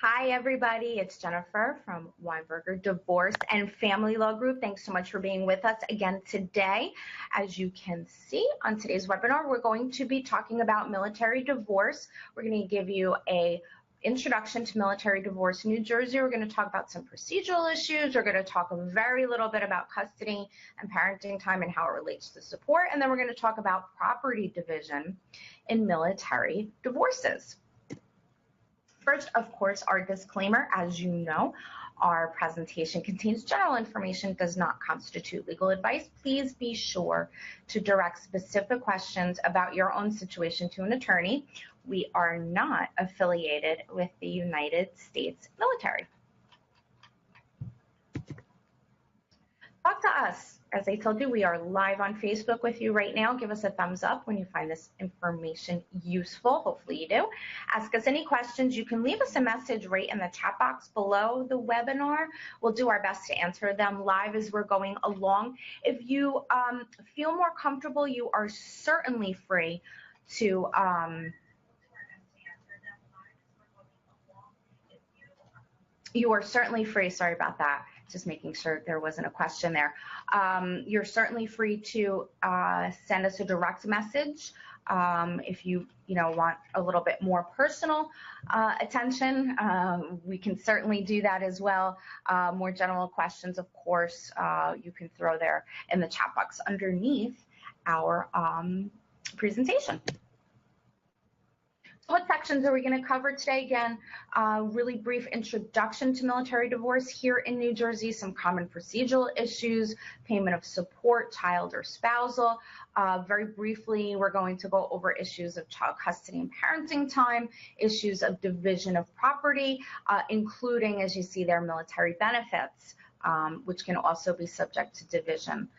Hi, everybody. It's Jennifer from Weinberger Divorce and Family Law Group. Thanks so much for being with us again today. As you can see on today's webinar, we're going to be talking about military divorce. We're going to give you an introduction to military divorce in New Jersey. We're going to talk about some procedural issues. We're going to talk a very little bit about custody and parenting time and how it relates to support. And then we're going to talk about property division in military divorces. First, of course, our disclaimer. As you know, our presentation contains general information, does not constitute legal advice. Please be sure to direct specific questions about your own situation to an attorney. We are not affiliated with the United States military. Talk to us. As I told you, we are live on Facebook with you right now. Give us a thumbs up when you find this information useful. Hopefully you do. Ask us any questions. You can leave us a message right in the chat box below the webinar. We'll do our best to answer them live as we're going along. If you feel more comfortable, you are certainly free to sorry about that. Just making sure there wasn't a question there. You're certainly free to send us a direct message if you want a little bit more personal attention. We can certainly do that as well. More general questions, of course, you can throw there in the chat box underneath our presentation. What sections are we going to cover today? Again, really brief introduction to military divorce here in New Jersey, some common procedural issues, payment of support, child or spousal. Very briefly, we're going to go over issues of child custody and parenting time, issues of division of property, including, as you see there, military benefits, which can also be subject to division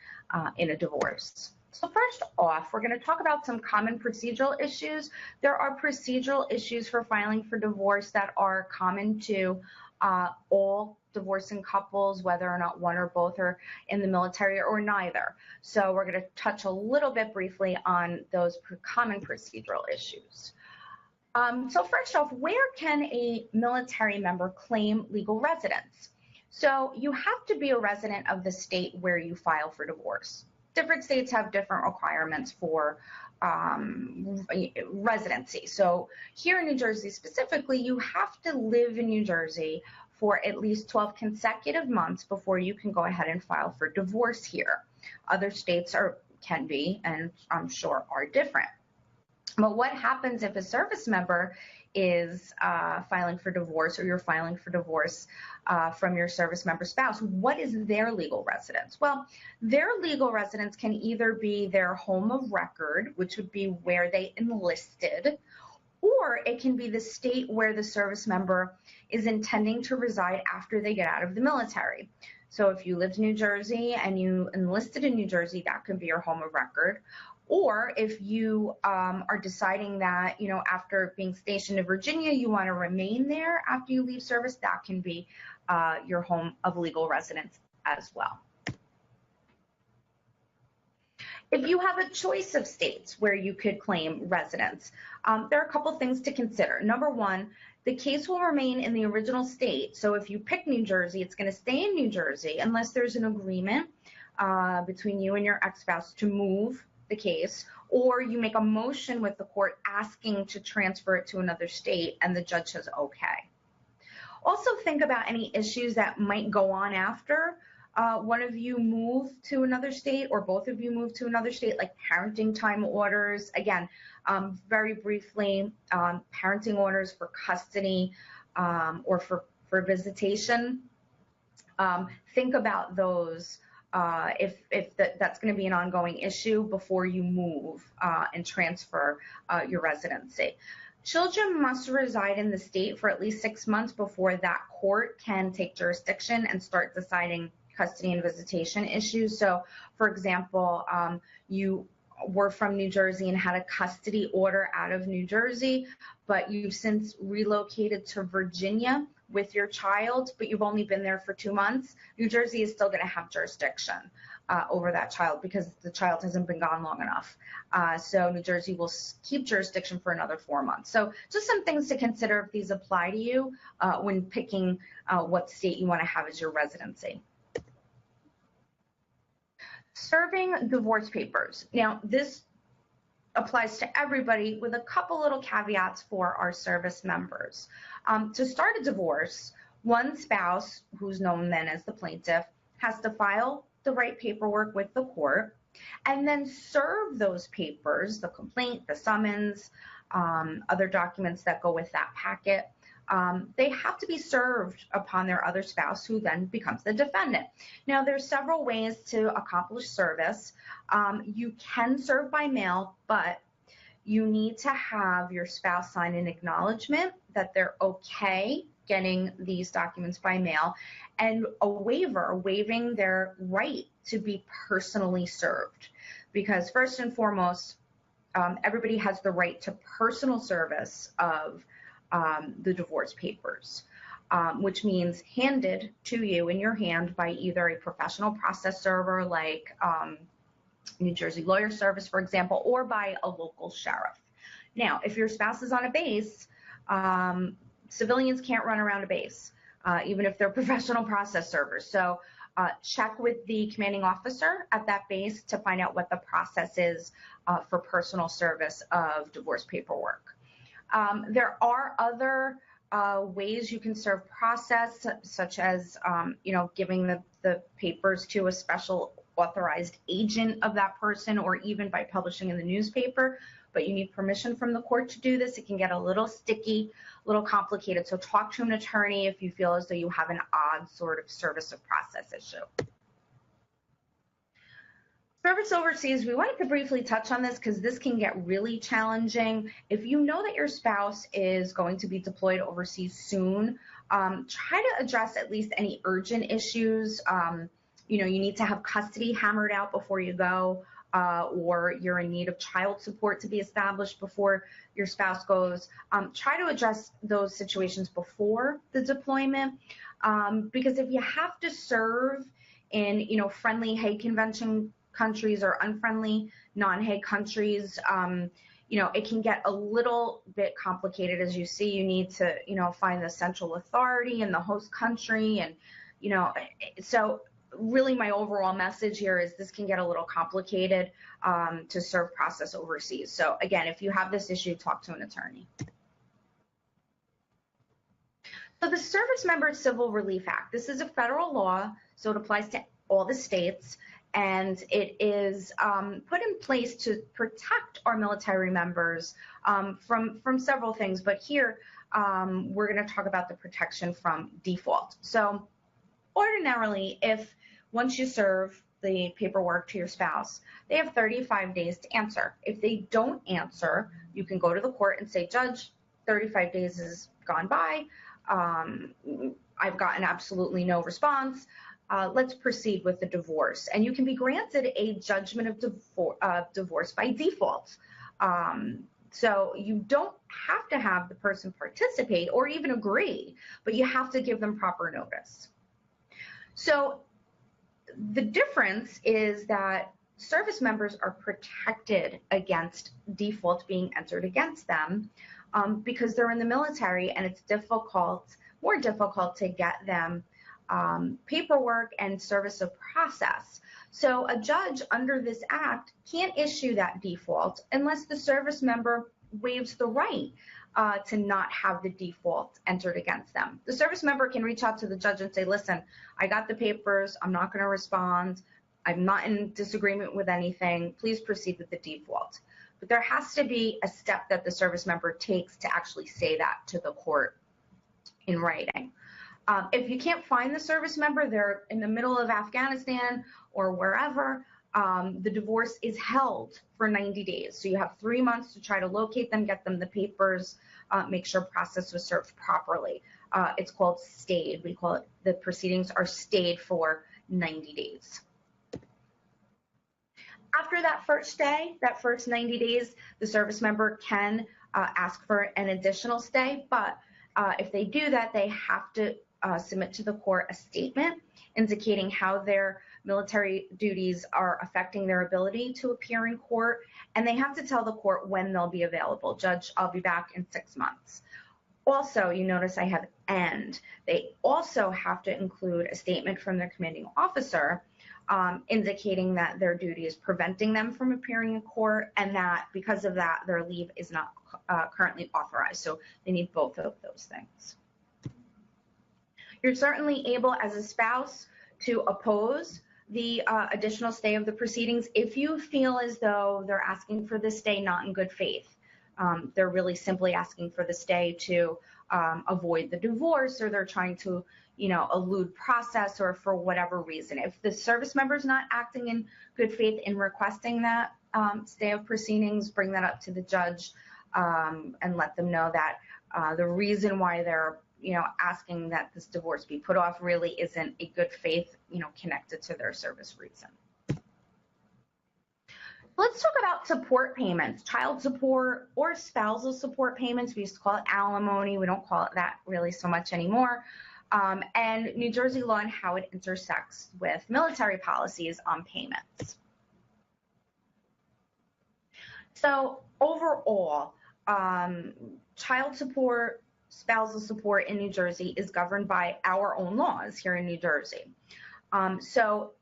in a divorce. So first off, we're going to talk about some common procedural issues. There are procedural issues for filing for divorce that are common to all divorcing couples, whether or not one or both are in the military or neither. So we're going to touch a little bit briefly on those common procedural issues. So first off, where can a military member claim legal residence? So you have to be a resident of the state where you file for divorce. Different states have different requirements for residency. So here in New Jersey specifically, you have to live in New Jersey for at least 12 consecutive months before you can go ahead and file for divorce here. Other states can be, and I'm sure are different. But what happens if a service member is filing for divorce, or you're filing for divorce from your service member spouse? What is their legal residence? Well, their legal residence can either be their home of record, which would be where they enlisted, or it can be the state where the service member is intending to reside after they get out of the military. So if you lived in New Jersey and you enlisted in New Jersey, that could be your home of record. Or if you are deciding that, after being stationed in Virginia, you want to remain there after you leave service, that can be your home of legal residence as well. If you have a choice of states where you could claim residence, there are a couple things to consider. Number one, the case will remain in the original state. So if you pick New Jersey, it's going to stay in New Jersey unless there's an agreement between you and your ex-spouse to move the case, or you make a motion with the court asking to transfer it to another state and the judge says okay. Also think about any issues that might go on after one of you move to another state or both of you move to another state, like parenting time orders. Again, very briefly, parenting orders for custody or for visitation. Think about those if that's going to be an ongoing issue before you move and transfer your residency. Children must reside in the state for at least 6 months before that court can take jurisdiction and start deciding custody and visitation issues. So, for example, you were from New Jersey and had a custody order out of New Jersey, but you've since relocated to Virginia with your child, but you've only been there for 2 months, New Jersey is still going to have jurisdiction over that child because the child hasn't been gone long enough. So New Jersey will keep jurisdiction for another 4 months. So just some things to consider if these apply to you when picking what state you want to have as your residency. Serving divorce papers. Now, this applies to everybody with a couple little caveats for our service members. To start a divorce, one spouse, who's known then as the plaintiff, has to file the right paperwork with the court and then serve those papers, the complaint, the summons, other documents that go with that packet. They have to be served upon their other spouse, who then becomes the defendant. Now, there's several ways to accomplish service. You can serve by mail, but you need to have your spouse sign an acknowledgement that they're okay getting these documents by mail, and a waiver, waiving their right to be personally served. Because first and foremost, everybody has the right to personal service of the divorce papers, which means handed to you in your hand by either a professional process server like New Jersey Lawyer Service, for example, or by a local sheriff. Now, if your spouse is on a base, civilians can't run around a base, even if they're professional process servers. So check with the commanding officer at that base to find out what the process is for personal service of divorce paperwork. There are other ways you can serve process, such as, giving the papers to a special authorized agent of that person, or even by publishing in the newspaper. But you need permission from the court to do this. It can get a little sticky, a little complicated. So talk to an attorney if you feel as though you have an odd sort of service of process issue. Service overseas, we wanted to briefly touch on this because this can get really challenging. If you know that your spouse is going to be deployed overseas soon, try to address at least any urgent issues. You need to have custody hammered out before you go, or you're in need of child support to be established before your spouse goes. Try to address those situations before the deployment, because if you have to serve in, friendly Hague Convention countries or unfriendly non-Hague countries, it can get a little bit complicated. As you see, you need to, find the central authority in the host country, and, so really my overall message here is this can get a little complicated to serve process overseas. So again, if you have this issue, talk to an attorney. So the Servicemember Civil Relief Act, this is a federal law, so it applies to all the states, and it is put in place to protect our military members from several things. But here we're going to talk about the protection from default. So ordinarily, if once you serve the paperwork to your spouse, they have 35 days to answer. If they don't answer, you can go to the court and say, Judge, 35 days has gone by. I've gotten absolutely no response. Let's proceed with the divorce. And you can be granted a judgment of divorce by default. So you don't have to have the person participate or even agree, but you have to give them proper notice. So the difference is that service members are protected against default being entered against them because they're in the military, and it's more difficult to get them paperwork and service of process. So a judge under this act can't issue that default unless the service member waives the right to not have the default entered against them. The service member can reach out to the judge and say, listen, I got the papers, I'm not going to respond, I'm not in disagreement with anything, please proceed with the default. But there has to be a step that the service member takes to actually say that to the court in writing. If you can't find the service member, they're in the middle of Afghanistan or wherever, the divorce is held for 90 days. So you have 3 months to try to locate them, get them the papers, make sure process was served properly. It's called stayed. We call it, the proceedings are stayed for 90 days. After that first stay, that first 90 days, the service member can ask for an additional stay, but if they do that, they have to submit to the court a statement indicating how their military duties are affecting their ability to appear in court, and they have to tell the court when they'll be available. Judge, I'll be back in 6 months. Also, you notice I have "and." They also have to include a statement from their commanding officer indicating that their duty is preventing them from appearing in court, and that because of that, their leave is not currently authorized. So they need both of those things. You're certainly able, as a spouse, to oppose the additional stay of the proceedings if you feel as though they're asking for the stay not in good faith. They're really simply asking for the stay to avoid the divorce, or they're trying to, elude process, or for whatever reason. If the service member is not acting in good faith in requesting that stay of proceedings, bring that up to the judge and let them know that the reason why they're asking that this divorce be put off really isn't a good faith, connected to their service reason. Let's talk about support payments, child support or spousal support payments. We used to call it alimony. We don't call it that really so much anymore. And New Jersey law and how it intersects with military policies on payments. So overall, child support, spousal support in New Jersey is governed by our own laws here in New Jersey. So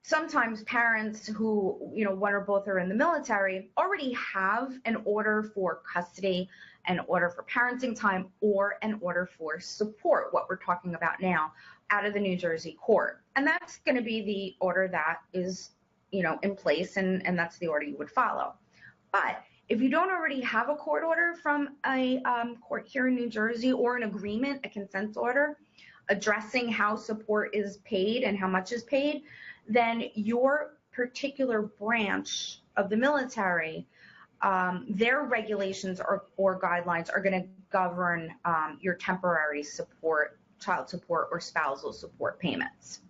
sometimes parents who, one or both are in the military already have an order for custody, an order for parenting time, or an order for support, what we're talking about now, out of the New Jersey court. And that's going to be the order that is, in place, and that's the order you would follow. But if you don't already have a court order from a court here in New Jersey, or an agreement, a consent order, addressing how support is paid and how much is paid, then your particular branch of the military, their regulations or guidelines are going to govern your temporary support, child support, or spousal support payments.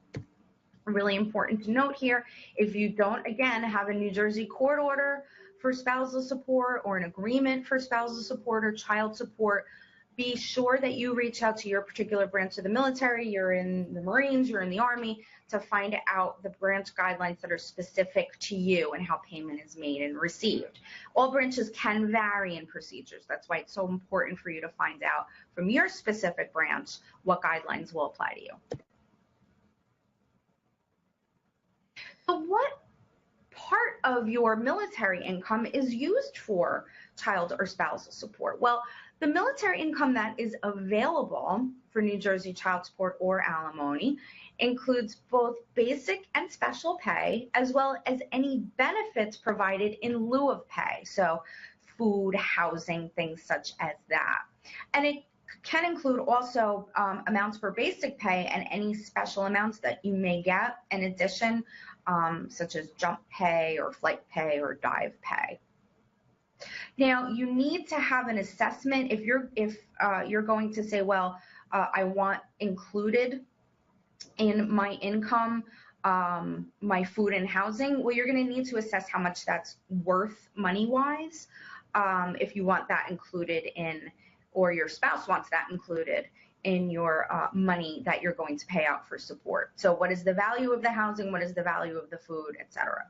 Really important to note here, if you don't, again, have a New Jersey court order for spousal support, or an agreement for spousal support or child support, be sure that you reach out to your particular branch of the military. You're in the Marines, you're in the Army, to find out the branch guidelines that are specific to you and how payment is made and received. All branches can vary in procedures. That's why it's so important for you to find out from your specific branch what guidelines will apply to you. So what part of your military income is used for child or spousal support? Well, the military income that is available for New Jersey child support or alimony includes both basic and special pay, as well as any benefits provided in lieu of pay. So food, housing, things such as that. And it can include also amounts for basic pay and any special amounts that you may get in addition, such as jump pay or flight pay or dive pay. Now, you need to have an assessment if you're going to say, well, I want included in my income my food and housing. Well, you're going to need to assess how much that's worth money-wise, if you want that included in, or your spouse wants that included in your money that you're going to pay out for support. So what is the value of the housing? What is the value of the food, etc.?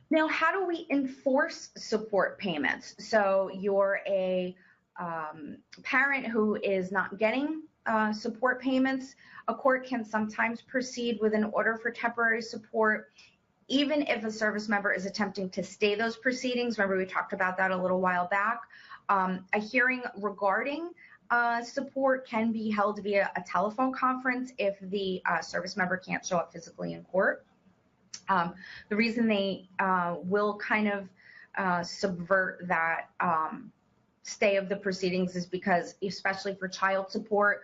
Now, how do we enforce support payments? So you're a parent who is not getting support payments. A court can sometimes proceed with an order for temporary support, even if a service member is attempting to stay those proceedings. Remember, we talked about that a little while back. A hearing regarding support can be held via a telephone conference if the service member can't show up physically in court. The reason they will kind of subvert that stay of the proceedings is because, especially for child support,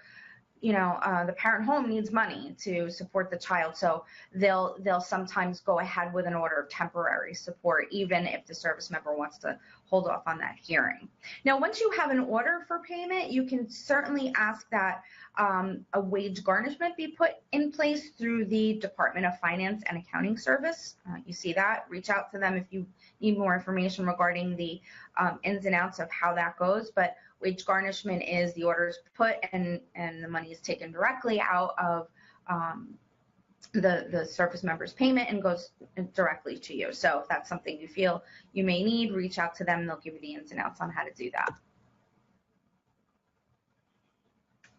the parent home needs money to support the child, so they'll sometimes go ahead with an order of temporary support, even if the service member wants to hold off on that hearing. Now, once you have an order for payment, you can certainly ask that a wage garnishment be put in place through the Department of Finance and Accounting Service. You see that. Reach out to them if you need more information regarding the ins and outs of how that goes. But Wage garnishment is the order is put and the money is taken directly out of the service member's payment and goes directly to you. So if that's something you feel you may need, reach out to them. They'll give you the ins and outs on how to do that.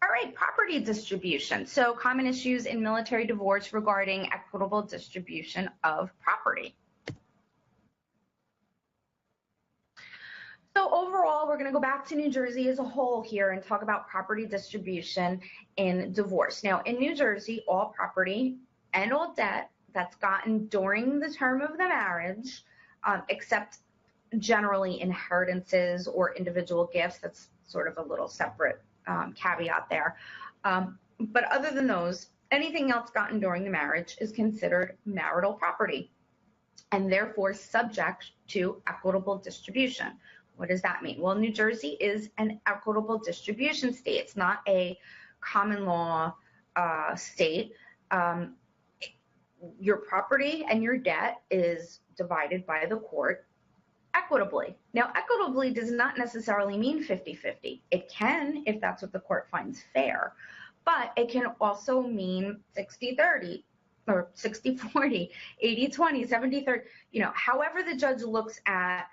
All right, property distribution. So common issues in military divorce regarding equitable distribution of property. So overall, we're going to go back to New Jersey as a whole here and talk about property distribution in divorce. Now, in New Jersey, all property and all debt that's gotten during the term of the marriage, except generally inheritances or individual gifts, that's sort of a little separate caveat there. But other than those, anything else gotten during the marriage is considered marital property and therefore subject to equitable distribution. What does that mean? Well, New Jersey is an equitable distribution state. It's not a common law state. Your property and your debt is divided by the court equitably. Now, equitably does not necessarily mean 50-50. It can, if that's what the court finds fair, but it can also mean 60-30 or 60-40, 80-20, 70-30, however the judge looks at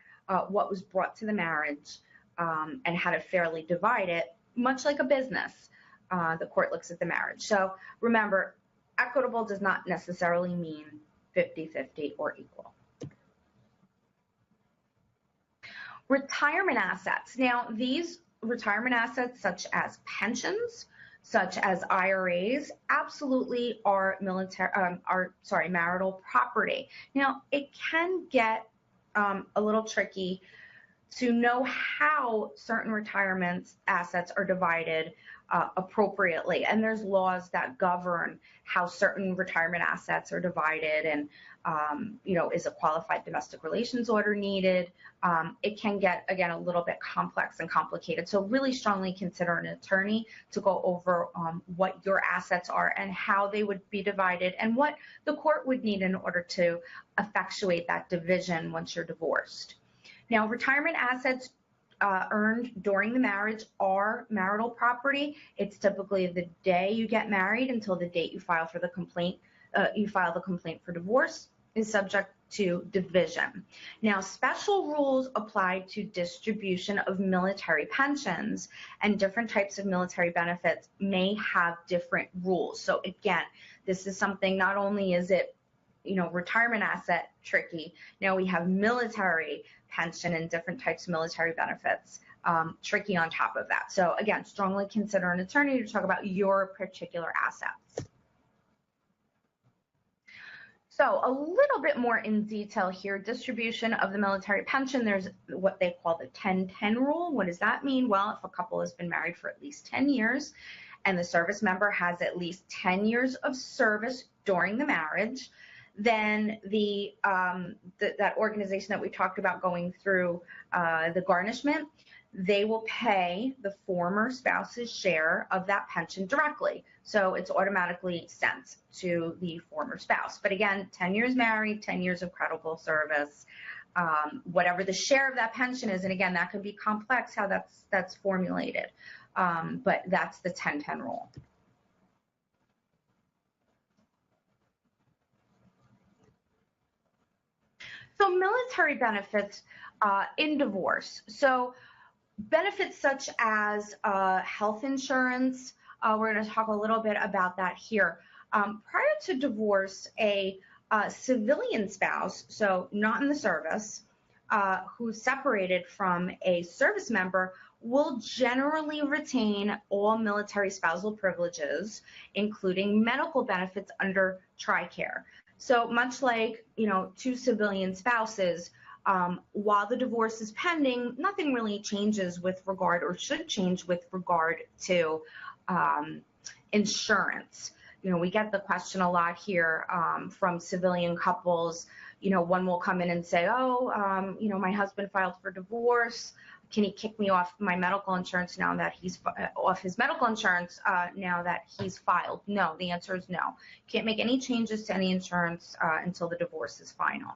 what was brought to the marriage and how to fairly divide it, much like a business, the court looks at the marriage. So remember, equitable does not necessarily mean 50-50 or equal. Retirement assets. Now, these retirement assets, such as pensions, such as IRAs, absolutely are marital property. Now, it can get a little tricky to know how certain retirement assets are divided appropriately, and there's laws that govern how certain retirement assets are divided, and is a qualified domestic relations order needed? It can get, again, a little bit complex and complicated, so really strongly consider an attorney to go over what your assets are and how they would be divided and what the court would need in order to effectuate that division once you're divorced. Now, retirement assets earned during the marriage are marital property. It's typically the day you get married until the date you file for the complaint. You file the complaint for divorce is subject to division. Now, special rules apply to distribution of military pensions, and different types of military benefits may have different rules. So again, this is something, not only is it retirement asset tricky, now we have military pension and different types of military benefits tricky on top of that. So again, strongly consider an attorney to talk about your particular assets. So a little bit more in detail here, distribution of the military pension. There's what they call the 10-10 rule. What does that mean? Well, if a couple has been married for at least 10 years and the service member has at least 10 years of service during the marriage, then that organization that we talked about going through the garnishment, they will pay the former spouse's share of that pension directly. So it's automatically sent to the former spouse. But again, 10 years married, 10 years of credible service, whatever the share of that pension is, and again, that can be complex how that's formulated, but that's the 10-10 rule. So military benefits in divorce. So benefits such as health insurance, we're going to talk a little bit about that here. Prior to divorce, a civilian spouse, so not in the service, who's separated from a service member, will generally retain all military spousal privileges, including medical benefits under TRICARE. So much like, two civilian spouses, while the divorce is pending, nothing really changes with regard, or should change with regard to insurance. We get the question a lot here from civilian couples. One will come in and say, my husband filed for divorce. Can he kick me off my medical insurance now that he's off his medical insurance now that he's filed? No, the answer is no. Can't make any changes to any insurance until the divorce is final.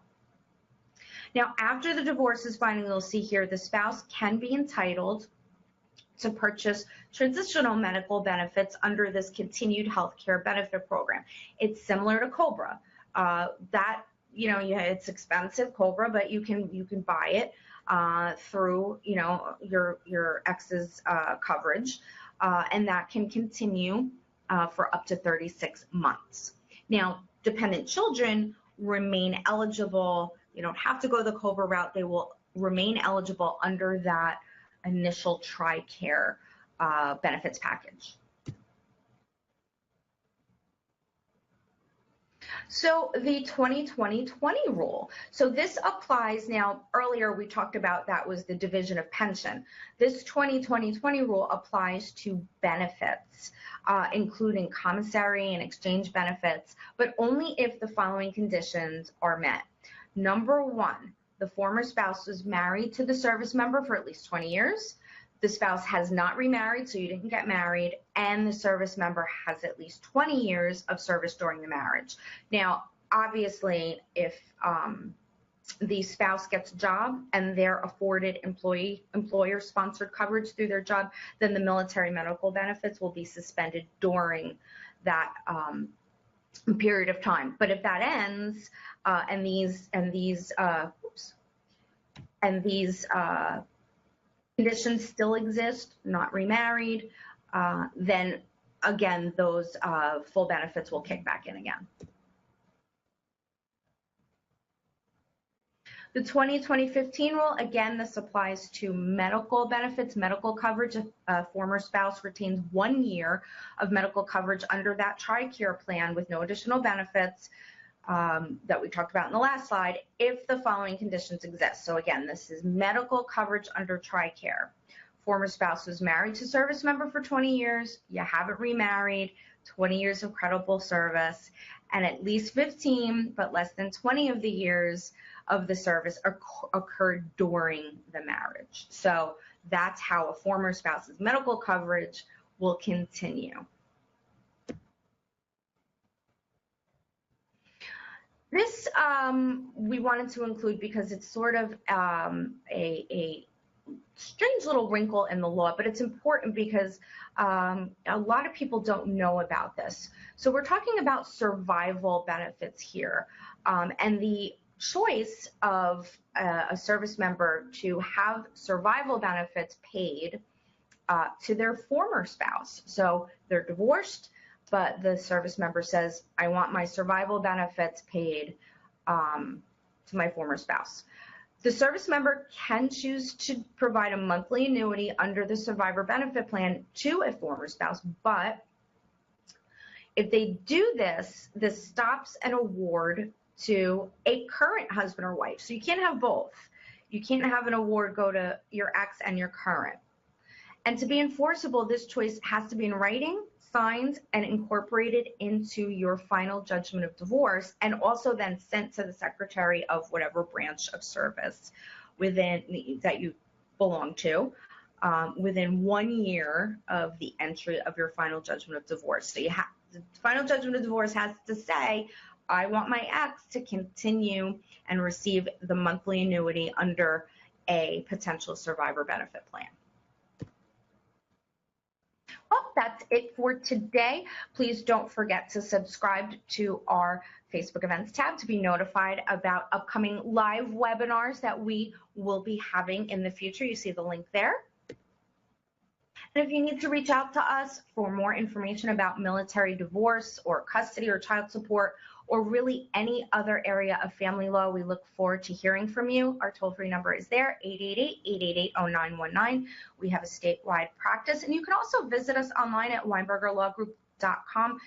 Now, after the divorce is final, you'll see here the spouse can be entitled to purchase transitional medical benefits under this continued health care benefit program. It's similar to COBRA. It's expensive, COBRA, but you can buy it through, your ex's coverage, and that can continue for up to 36 months. Now, dependent children remain eligible. You don't have to go the COBRA route. They will remain eligible under that initial TRICARE benefits package. So the 20-20-20 rule. So this applies now. Earlier we talked about that was the division of pension. This 20-20-20 rule applies to benefits, including commissary and exchange benefits, but only if the following conditions are met. Number one, the former spouse was married to the service member for at least 20 years. The spouse has not remarried, so you didn't get married, and the service member has at least 20 years of service during the marriage. Now, obviously, if the spouse gets a job and they're afforded employer-sponsored coverage through their job, then the military medical benefits will be suspended during that period of time. But if that ends and these conditions still exist, not remarried, then again, those full benefits will kick back in again. The 20-20-15 rule, again, this applies to medical benefits, medical coverage. A former spouse retains 1 year of medical coverage under that TRICARE plan with no additional benefits that we talked about in the last slide, if the following conditions exist. So again, this is medical coverage under TRICARE. Former spouse was married to service member for 20 years, you haven't remarried, 20 years of credible service, and at least 15, but less than 20 of the years of the service occurred during the marriage. So that's how a former spouse's medical coverage will continue. This we wanted to include because it's sort of a strange little wrinkle in the law, but it's important because a lot of people don't know about this. So we're talking about survival benefits here, and the choice of a service member to have survival benefits paid to their former spouse. So they're divorced, but the service member says, I want my survival benefits paid to my former spouse. The service member can choose to provide a monthly annuity under the survivor benefit plan to a former spouse, but if they do this, this stops an award to a current husband or wife. So you can't have both. You can't have an award go to your ex and your current. And to be enforceable, this choice has to be in writing, signed, and incorporated into your final judgment of divorce, and also then sent to the secretary of whatever branch of service within that you belong to within 1 year of the entry of your final judgment of divorce. So the final judgment of divorce has to say, I want my ex to continue and receive the monthly annuity under a potential survivor benefit plan. Well, that's it for today. Please don't forget to subscribe to our Facebook events tab to be notified about upcoming live webinars that we will be having in the future. You see the link there. And if you need to reach out to us for more information about military divorce or custody or child support, or really any other area of family law, we look forward to hearing from you. Our toll-free number is there, 888-888-0919. We have a statewide practice, and you can also visit us online at weinbergerlawgroup.com